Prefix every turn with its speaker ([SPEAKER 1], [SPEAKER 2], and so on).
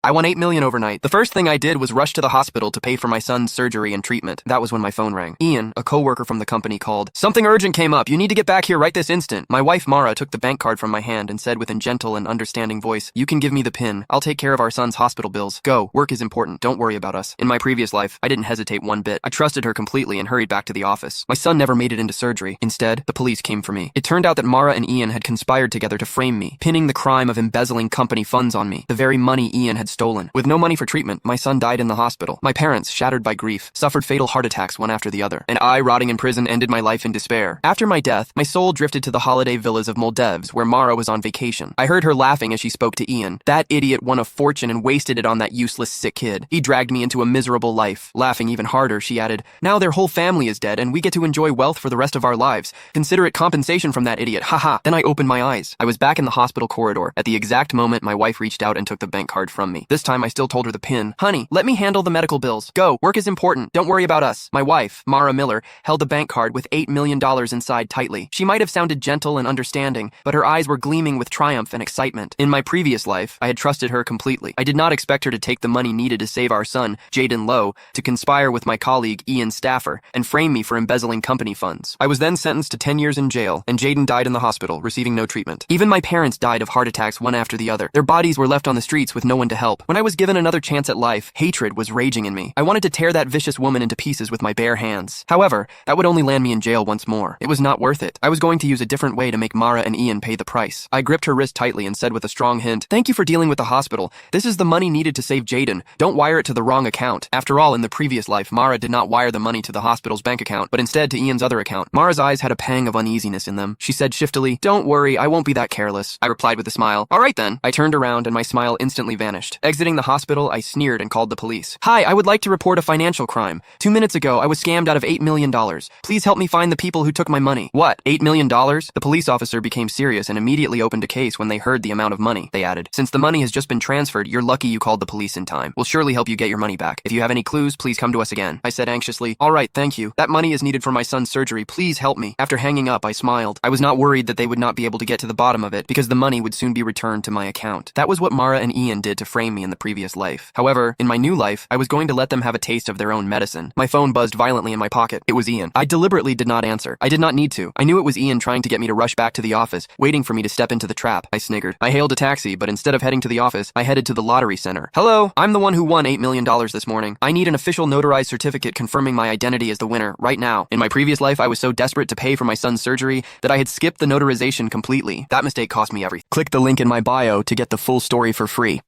[SPEAKER 1] I won 8 million overnight. The first thing I did was rush to the hospital to pay for my son's surgery and treatment. That was when my phone rang. Ian, a coworker from the company, called. Something urgent came up. You need to get back here right this instant. My wife, Mara, took the bank card from my hand and said with a gentle and understanding voice, you can give me the PIN. I'll take care of our son's hospital bills. Go. Work is important. Don't worry about us. In my previous life, I didn't hesitate one bit. I trusted her completely and hurried back to the office. My son never made it into surgery. Instead, the police came for me. It turned out that Mara and Ian had conspired together to frame me, pinning the crime of embezzling company funds on me, the very money Ian had stolen. With no money for treatment, my son died in the hospital. My parents, shattered by grief, suffered fatal heart attacks one after the other, and I, rotting in prison, ended my life in despair. After my death, my soul drifted to the holiday villas of Moldevs, where Mara was on vacation. I heard her laughing as she spoke to Ian. That idiot won a fortune and wasted it on that useless sick kid. He dragged me into a miserable life. Laughing even harder, she added, now their whole family is dead and we get to enjoy wealth for the rest of our lives. Consider it compensation from that idiot. Haha. Then I opened my eyes. I was back in the hospital corridor. At the exact moment, my wife reached out and took the bank card from me. This time I still told her the PIN. Honey, let me handle the medical bills. Go. Work is important. Don't worry about us. My wife, Mara Miller, held the bank card with $8 million inside tightly. She might have sounded gentle and understanding, but her eyes were gleaming with triumph and excitement. In my previous life, I had trusted her completely. I did not expect her to take the money needed to save our son, Jaden Lowe, to conspire with my colleague, Ian Staffer, and frame me for embezzling company funds. I was then sentenced to 10 years in jail, and Jaden died in the hospital, receiving no treatment. Even my parents died of heart attacks one after the other. Their bodies were left on the streets with no one to help. When I was given another chance at life, hatred was raging in me. I wanted to tear that vicious woman into pieces with my bare hands. However, that would only land me in jail once more. It was not worth it. I was going to use a different way to make Mara and Ian pay the price. I gripped her wrist tightly and said with a strong hint, thank you for dealing with the hospital. This is the money needed to save Jaden. Don't wire it to the wrong account. After all, in the previous life, Mara did not wire the money to the hospital's bank account, but instead to Ian's other account. Mara's eyes had a pang of uneasiness in them. She said shiftily, don't worry, I won't be that careless. I replied with a smile. All right then. I turned around and my smile instantly vanished. Exiting the hospital, I sneered and called the police. Hi, I would like to report a financial crime. 2 minutes ago, I was scammed out of $8 million. Please help me find the people who took my money. What? $8 million? The police officer became serious and immediately opened a case when they heard the amount of money. They added, since the money has just been transferred, you're lucky you called the police in time. We'll surely help you get your money back. If you have any clues, please come to us again. I said anxiously, all right, thank you. That money is needed for my son's surgery. Please help me. After hanging up, I smiled. I was not worried that they would not be able to get to the bottom of it because the money would soon be returned to my account. That was what Mara and Ian did to frame me in the previous life. However, in my new life, I was going to let them have a taste of their own medicine. My phone buzzed violently in my pocket. It was Ian. I deliberately did not answer. I did not need to. I knew it was Ian trying to get me to rush back to the office, waiting for me to step into the trap. I sniggered. I hailed a taxi, but instead of heading to the office, I headed to the lottery center. Hello, I'm the one who won $8 million this morning. I need an official notarized certificate confirming my identity as the winner right now. In my previous life, I was so desperate to pay for my son's surgery that I had skipped the notarization completely. That mistake cost me everything. Click the link in my bio to get the full story for free.